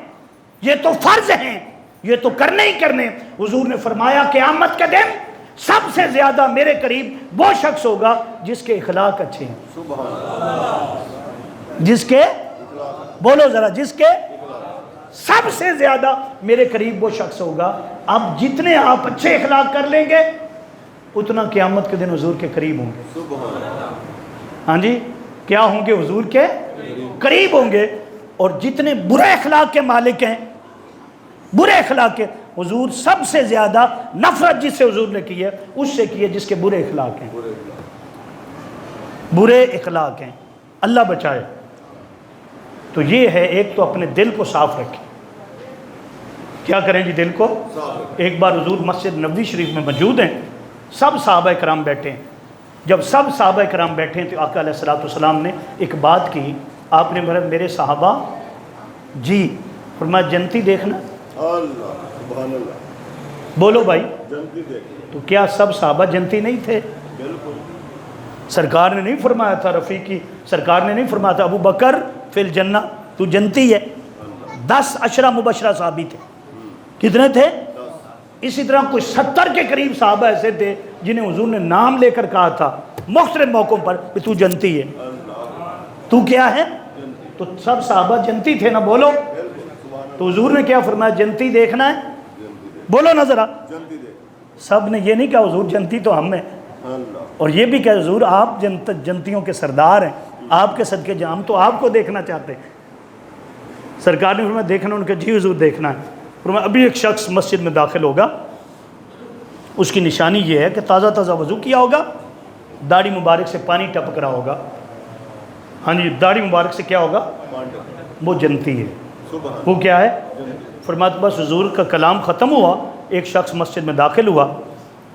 یہ تو فرض ہیں، یہ تو کرنے ہی کرنے۔ حضور نے فرمایا قیامت کے دن سب سے زیادہ میرے قریب وہ شخص ہوگا جس کے اخلاق اچھے ہیں، جس کے، بولو ذرا، جس کے سب سے زیادہ میرے قریب وہ شخص ہوگا۔ اب جتنے آپ اچھے اخلاق کر لیں گے اتنا قیامت کے دن حضور کے قریب ہوں گے۔ ہاں جی، کیا ہوں گے؟ حضور کے قریب ہوں گے۔ اور جتنے برے اخلاق کے مالک ہیں، برے اخلاق کے، حضور سب سے زیادہ نفرت جس سے حضور نے کی ہے اس سے کی ہے جس کے برے اخلاق ہیں، برے اخلاق ہیں۔ اللہ بچائے۔ تو یہ ہے، ایک تو اپنے دل کو صاف رکھیں۔ کیا کریں جی؟ دل کو۔ ایک بار حضور مسجد نبوی شریف میں موجود ہیں، سب صحابہ کرام بیٹھے ہیں۔ جب سب صحابہ کرام بیٹھے ہیں تو آقا علیہ الصلوۃ والسلام نے ایک بات کی۔ آپ نے میرے صحابہ جی فرمایا جنتی دیکھنا۔ اللہ سبحان اللہ، بولو بھائی، جنتی دیکھیں۔ تو کیا سب صحابہ جنتی نہیں تھے؟ بالکل۔ سرکار نے نہیں فرمایا تھا، رفیقی سرکار نے نہیں فرمایا تھا ابو بکر فی الجنہ، تو جنتی ہے۔ 10 عشرہ مبشرہ صحابی تھے۔ کتنے تھے؟ اسی طرح کوئی 70 کے قریب صحابہ ایسے تھے جنہیں حضور نے نام لے کر کہا تھا مختلف موقعوں پر کہ تو جنتی ہے، تو کیا ہے؟ تو سب صحابہ جنتی تھے نا، بولو. تو حضور نے کیا فرمایا؟ جنتی دیکھنا ہے؟ بولو نا ذرا. سب نے یہ نہیں کہا حضور جنتی تو ہم ہیں، اور یہ بھی کہا حضور آپ جنتیوں کے سردار ہیں، آپ کے صدقے جاں ہم تو آپ کو دیکھنا چاہتے ہیں. سرکار نے فرمایا دیکھنا؟ ان کے جی حضور دیکھنا ہے. فرمایا ابھی ایک شخص مسجد میں داخل ہوگا، اس کی نشانی یہ ہے کہ تازہ تازہ وضو کیا ہوگا، داڑھی مبارک سے پانی ٹپک رہا ہوگا. ہاں جی، داڑھی مبارک سے کیا ہوگا؟ وہ جنتی ہے. وہ کیا ہے؟ فرمایا بس حضور کا کلام ختم ہوا، ایک شخص مسجد میں داخل ہوا،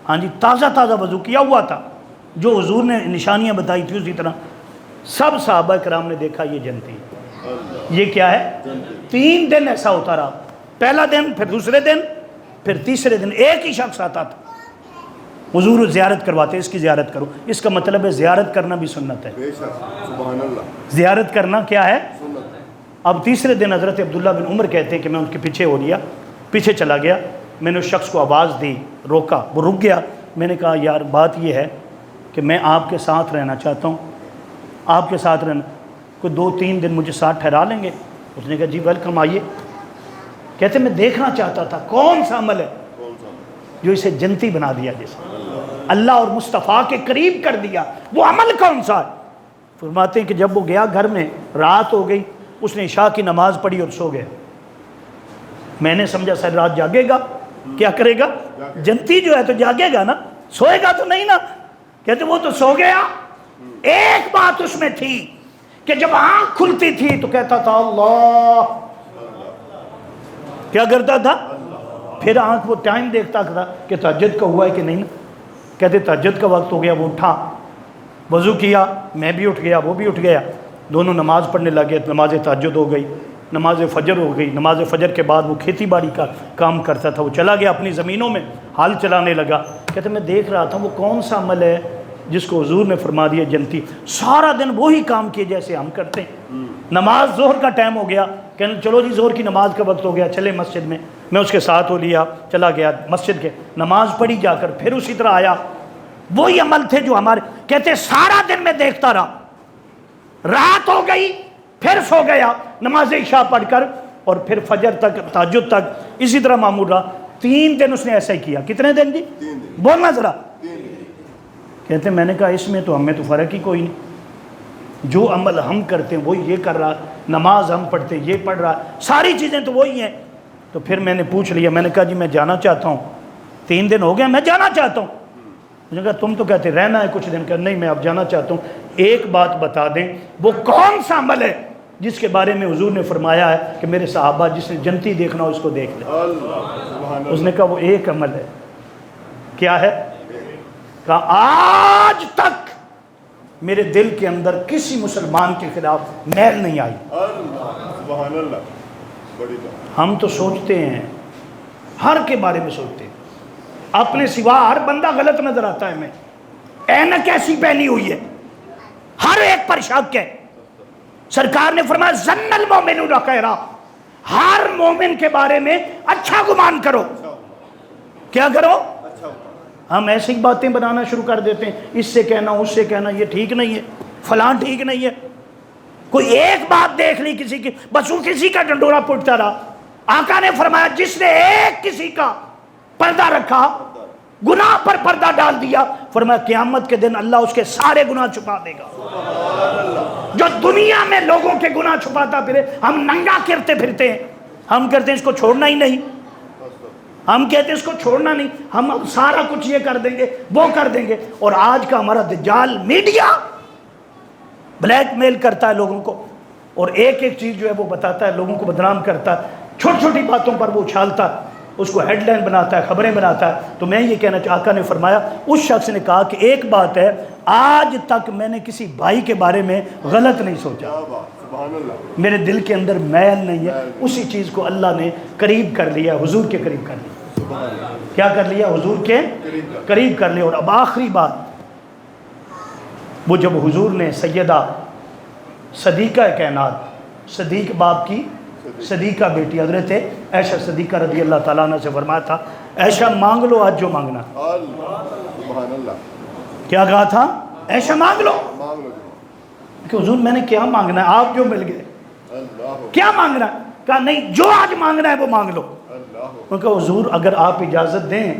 ہاں جی، تازہ تازہ وضو کیا ہوا تھا، جو حضور نے نشانیاں بتائی تھی اسی طرح. سب صحابہ کرام نے دیکھا یہ جنتی ہے. یہ کیا ہے؟ 3 دن ایسا ہوتا رہا، پہلا دن، پھر دوسرے دن، پھر تیسرے دن ایک ہی شخص آتا تھا. حضور زیارت کرواتے، اس کی زیارت کرو. اس کا مطلب ہے زیارت کرنا بھی سنت ہے. سبحان اللہ. زیارت کرنا کیا ہے؟ اب تیسرے دن حضرت عبداللہ بن عمر کہتے ہیں کہ میں ان کے پیچھے ہو لیا، پیچھے چلا گیا. میں نے اس شخص کو آواز دی، روکا، وہ رک گیا. میں نے کہا یار بات یہ ہے کہ میں آپ کے ساتھ رہنا چاہتا ہوں، آپ کے ساتھ رہنا، کوئی 2-3 دن مجھے ساتھ ٹھہرا لیں گے؟ اس نے کہا جی ویلکم، آئیے. کہتے میں دیکھنا چاہتا تھا کون سا عمل ہے جو اسے جنتی بنا دیا، جیسے اللہ اور مصطفیٰ کے قریب کر دیا، وہ عمل کون سا ہے؟ فرماتے ہیں کہ جب وہ گیا گھر میں، رات ہو گئی، اس نے عشاء کی نماز پڑھی اور سو گیا. میں نے سمجھا سر رات جاگے گا، کیا کرے گا؟ جنتی جو ہے تو جاگے گا نا، سوئے گا تو نہیں نا. کہتے وہ تو سو گیا. ایک بات اس میں تھی کہ جب آنکھ کھلتی تھی تو کہتا تھا اللہ. کیا کرتا تھا؟ پھر آنکھ وہ ٹائم دیکھتا تھا کہ تہجد کا ہوا ہے کہ نہیں. کہتے تہجد کا وقت ہو گیا، وہ اٹھا، وضو کیا، میں بھی اٹھ گیا، وہ بھی اٹھ گیا، دونوں نماز پڑھنے لگے. نماز تہجد ہو گئی، نماز فجر ہو گئی. نماز فجر کے بعد وہ کھیتی باڑی کا کام کرتا تھا، وہ چلا گیا اپنی زمینوں میں، ہل چلانے لگا. کہتے میں دیکھ رہا تھا وہ کون سا عمل ہے جس کو حضور نے فرما دیا جنتی. سارا دن وہی کام کیے جیسے ہم کرتے ہیں. نماز ظہر کا ٹائم ہو گیا، کہنے چلو جی ظہر کی نماز کا وقت ہو گیا، چلے مسجد میں. میں اس کے ساتھ ہو لیا، چلا گیا مسجد کے، نماز پڑھی جا کر، پھر اسی طرح آیا. وہی عمل تھے جو ہمارے. کہتے سارا دن میں دیکھتا رہا، رات ہو گئی پھر سو گیا نماز عشاء پڑھ کر، اور پھر فجر تک، تہجد تک اسی طرح معمول رہا. 3 دن اس نے ایسا ہی کیا. کتنے دن جی؟ بولنا ذرا. کہتے میں نے کہا اس میں تو ہمیں تو فرق ہی کوئی نہیں، جو عمل ہم کرتے ہیں وہی یہ کر رہا، نماز ہم پڑھتے ہیں یہ پڑھ رہا، ساری چیزیں تو وہی ہیں. تو پھر میں نے پوچھ لیا، میں نے کہا جی میں جانا چاہتا ہوں، 3 دن ہو گئے میں جانا چاہتا ہوں. مجھے کہا تم تو کہتے رہنا ہے کچھ دن. کہ نہیں میں اب جانا چاہتا ہوں. ایک بات بتا دیں وہ کون سا عمل ہے جس کے بارے میں حضور نے فرمایا ہے کہ میرے صحابہ جس نے جنتی دیکھنا ہو اس کو دیکھ لے. اس نے کہا وہ ایک عمل ہے. کیا ہے؟ کہا آج تک میرے دل کے اندر کسی مسلمان کے خلاف میل نہیں آئی. سبحان اللہ. بڑی بات. ہم تو سوچتے ہیں، ہر کے بارے میں سوچتے ہیں، اپنے سوا ہر بندہ غلط نظر آتا ہے. میں اینک ایسی پہنی ہوئی ہے، ہر ایک پر شک ہے. سرکار نے فرمایا ظن المؤمنون خیرا، ہر مومن کے بارے میں اچھا گمان کرو. کیا کرو؟ ہم ایسی باتیں بنانا شروع کر دیتے ہیں، اس سے کہنا اس سے کہنا یہ ٹھیک نہیں ہے، فلاں ٹھیک نہیں ہے. کوئی ایک بات دیکھ لی کسی کی، بس وہ کسی کا ڈنڈورا پٹتا رہا. آقا نے فرمایا جس نے ایک کسی کا پردہ رکھا، گناہ پر پردہ ڈال دیا، فرمایا قیامت کے دن اللہ اس کے سارے گناہ چھپا دے گا. جو دنیا میں لوگوں کے گناہ چھپاتا پھرے، ہم ننگا کرتے پھرتے ہیں، ہم کہتے ہیں اس کو چھوڑنا ہی نہیں، ہم کہتے ہیں اس کو چھوڑنا نہیں، ہم سارا کچھ یہ کر دیں گے وہ کر دیں گے. اور آج کا ہمارا دجال میڈیا بلیک میل کرتا ہے لوگوں کو، اور ایک ایک چیز جو ہے وہ بتاتا ہے، لوگوں کو بدنام کرتا ہے، چھوٹی چھوٹی باتوں پر وہ اچھالتا ہے، اس کو ہیڈ لائن بناتا ہے، خبریں بناتا ہے. تو میں یہ کہنا چاہتا، آقا نے فرمایا، اس شخص نے کہا کہ ایک بات ہے، آج تک میں نے کسی بھائی کے بارے میں غلط نہیں سوچا، میرے دل کے اندر میل نہیں ہے. اسی چیز کو اللہ نے قریب کر لیا، حضور کے قریب کر لیا. کیا کر لیا؟ حضور کے قریب کر لیا. اور اب آخری بات، وہ جب حضور نے سیدہ صدیقہ کائنات، صدیق باپ کی صدیقہ بیٹی حضرت عائشہ صدیقہ رضی اللہ تعالیٰ عنہ سے فرمایا تھا عائشہ مانگ لو آج جو مانگنا. اللہ سبحان اللہ. کیا کہا تھا؟ عائشہ مانگ لو. مانگ لو. کہ حضور میں نے کیا مانگنا ہے، آپ جو مل گئے. اللہ کیا مانگنا ہے؟ کہا نہیں جو آج مانگنا ہے وہ مانگ لو. اللہ. میں کہا حضور اگر آپ اجازت دیں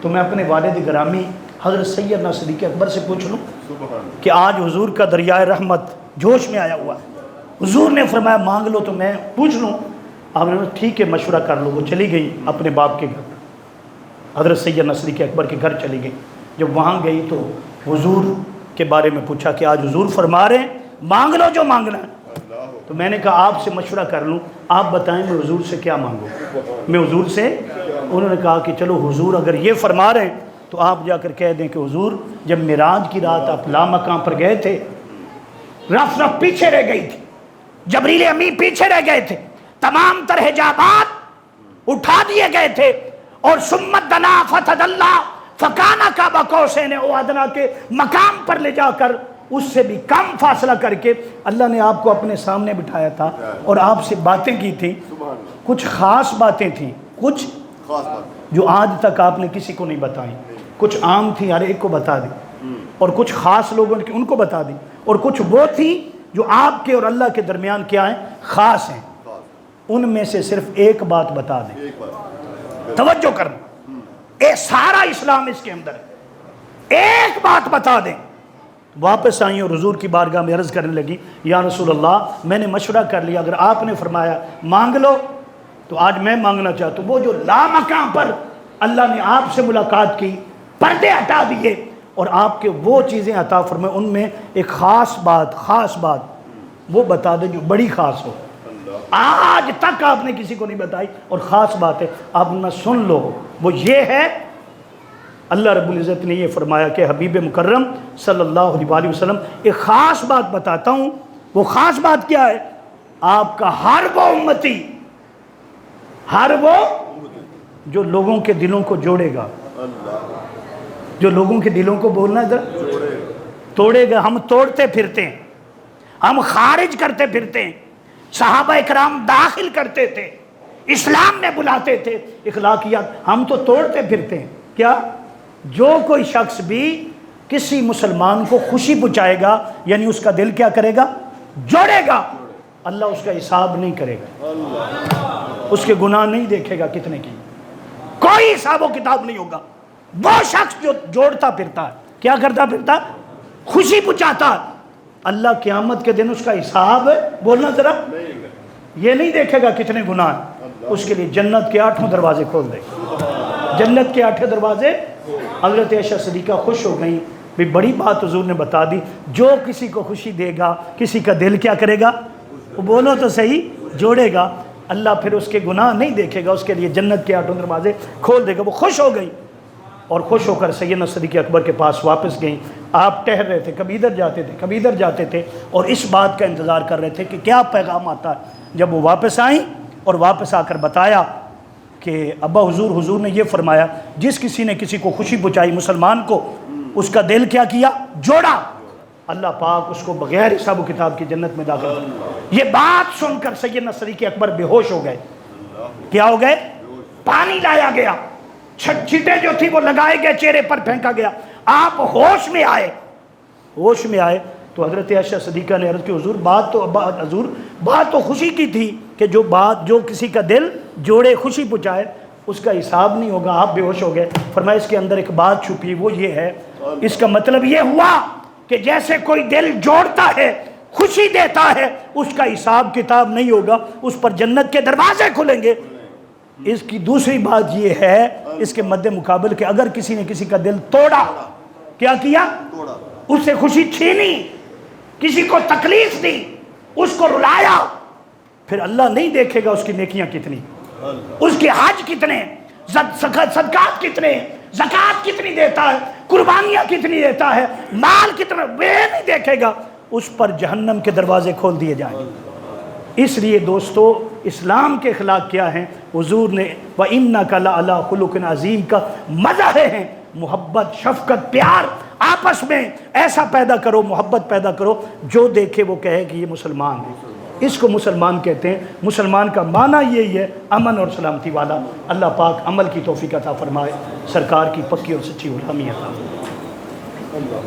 تو میں اپنے والد گرامی حضرت سیدنا صدیق اکبر سے پوچھ لوں سبحان کہ آج حضور کا دریائے رحمت جوش میں آیا ہوا ہے. حضور نے فرمایا مانگ لو تو میں پوچھ لوں. آپ نے ٹھیک ہے مشورہ کر لو. وہ چلی گئی اپنے باپ کے گھر، حضرت سیدنا صدیق اکبر کے گھر چلی گئی. جب وہاں گئی تو حضور کے بارے میں پوچھا کہ آج حضور فرما رہے ہیں مانگ لو جو مانگنا ہے. اللہ. تو میں نے کہا آپ سے مشورہ کر لوں، آپ بتائیں میں حضور سے کیا مانگوں. میں حضور سے، انہوں نے کہا کہ چلو حضور اگر یہ فرما رہے ہیں تو آپ جا کر کہہ دیں کہ حضور جب معراج کی رات آپ لامکان پر گئے تھے، رف پیچھے رہ گئی تھی، جبریل امین پیچھے رہ گئے تھے، تمام تر حجابات اٹھا دیے گئے تھے، اور سمت دنا فتدلہ فکانا کعبہ قوسین او ادنیٰ کے مقام پر لے جا کر اس سے بھی کم فاصلہ کر کے اللہ نے آپ کو اپنے سامنے بٹھایا تھا اور آپ سے باتیں کی تھیں. سبحان اللہ. کچھ خاص باتیں تھیں، کچھ خاص بات. جو آج تک آپ نے کسی کو نہیں بتائیں. کچھ عام تھی ہر ایک کو بتا دی، اور کچھ خاص لوگوں نے ان کو بتا دی، اور کچھ وہ تھی جو آپ کے اور اللہ کے درمیان کیا ہیں خاص ہیں. ان میں سے صرف ایک بات بتا دیں. ایک بات. توجہ کرنا، اے سارا اسلام اس کے اندر ہے. ایک بات بتا دیں. واپس آئیں اور حضور کی بارگاہ میں عرض کرنے لگی یا رسول اللہ میں نے مشورہ کر لیا، اگر آپ نے فرمایا مانگ لو تو آج میں مانگنا چاہتا ہوں. وہ جو لامکان پر اللہ نے آپ سے ملاقات کی، پردے ہٹا دیے اور آپ کے وہ چیزیں عطا فرمائے، ان میں ایک خاص بات وہ بتا دیں جو بڑی خاص ہو. آج تک آپ نے کسی کو نہیں بتائی اور خاص بات ہے، آپ نہ سن لو. وہ یہ ہے اللہ رب العزت نے یہ فرمایا کہ حبیب مکرم صلی اللہ علیہ وسلم ایک خاص بات بتاتا ہوں. وہ خاص بات کیا ہے؟ آپ کا ہر وہ امتی، ہر وہ جو لوگوں کے دلوں کو جوڑے گا، جو لوگوں کے دلوں کو بولنا ادھر توڑے گا. ہم توڑتے پھرتے ہیں، ہم خارج کرتے پھرتے ہیں. صحابہ اکرام داخل کرتے تھے، اسلام میں بلاتے تھے، اخلاقیات. ہم تو توڑتے پھرتے ہیں. کیا؟ جو کوئی شخص بھی کسی مسلمان کو خوشی پہنچائے گا یعنی اس کا دل کیا کرے گا؟ جوڑے گا. اللہ اس کا حساب نہیں کرے گا، اس کے گناہ نہیں دیکھے گا کتنے کی، کوئی حساب و کتاب نہیں ہوگا. وہ شخص جو جوڑتا پھرتا ہے، کیا کرتا پھرتا؟ خوشی پہنچاتا ہے. اللہ قیامت کے دن اس کا حساب بولنا ذرا یہ نہیں دیکھے گا کتنے گناہ ہیں. اس کے لیے جنت کے 8 دروازے کھول دے. جنت کے 8 دروازے. حضرت عائشہ صدیقہ خوش ہو گئیں. بھی بڑی بات حضور نے بتا دی، جو کسی کو خوشی دے گا کسی کا دل کیا کرے گا؟ وہ بولو تو صحیح، جوڑے گا. اللہ پھر اس کے گناہ نہیں دیکھے گا، اس کے لیے جنت کے 8 دروازے کھول دے گا. وہ خوش ہو گئی اور خوش ہو کر سیدنا صدیق اکبر کے پاس واپس گئیں. آپ ٹہر رہے تھے، کبھی ادھر جاتے تھے کبھی ادھر جاتے تھے، اور اس بات کا انتظار کر رہے تھے کہ کیا پیغام آتا ہے. جب وہ واپس آئیں اور واپس آ کر بتایا کہ ابا حضور نے یہ فرمایا جس کسی نے کسی کو خوشی پہنچائی مسلمان کو، اس کا دل کیا کیا؟ جوڑا. اللہ پاک اس کو بغیر حساب و کتاب کی جنت میں داخل کیا. یہ بات سن کر سیدنا صدیق اکبر بے ہوش ہو گئے. کیا ہو گئے؟ پانی لایا گیا، چھٹے جو تھی وہ لگائے گئے، چہرے پر پھینکا گیا. آپ ہوش میں آئے تو حضرت عائشہ صدیقہ نے عرض کی حضور بات تو خوشی کی تھی کہ جو کسی کا دل جوڑے خوشی پہنچائے اس کا حساب نہیں ہوگا. آپ بے ہوش ہو گئے. فرمایا اس کے اندر ایک بات چھپی، وہ یہ ہے، اس کا مطلب یہ ہوا کہ جیسے کوئی دل جوڑتا ہے خوشی دیتا ہے اس کا حساب کتاب نہیں ہوگا، اس پر جنت کے دروازے کھلیں گے. اس کی دوسری بات یہ ہے اس کے مد مقابل کہ اگر کسی نے کسی کا دل توڑا، کیا کیا؟ اس سے خوشی چھینی، کسی کو تکلیف دی، اس کو رلایا، پھر اللہ نہیں دیکھے گا اس کی نیکیاں کتنی، اس کے حج کتنے، صدقات کتنے، زکوٰۃ کتنی دیتا ہے، قربانیاں کتنی دیتا ہے، مال کتنا، وہ نہیں دیکھے گا. اس پر جہنم کے دروازے کھول دیے جائیں گے. اس لیے دوستو اسلام کے اخلاق کیا ہیں؟ حضور نے وَإِنَّكَ لَعَلَىٰ خُلُقٍ عَظِيمٍ کا مظاہر ہیں. محبت، شفقت، پیار آپس میں ایسا پیدا کرو، محبت پیدا کرو، جو دیکھے وہ کہے کہ یہ مسلمان ہے. اس کو مسلمان کہتے ہیں۔ مسلمان کا معنی یہی ہے امن اور سلامتی والا۔ اللہ پاک عمل کی توفیق عطا فرمائے، سرکار کی پکی اور سچی غلامی عطا فرمائے۔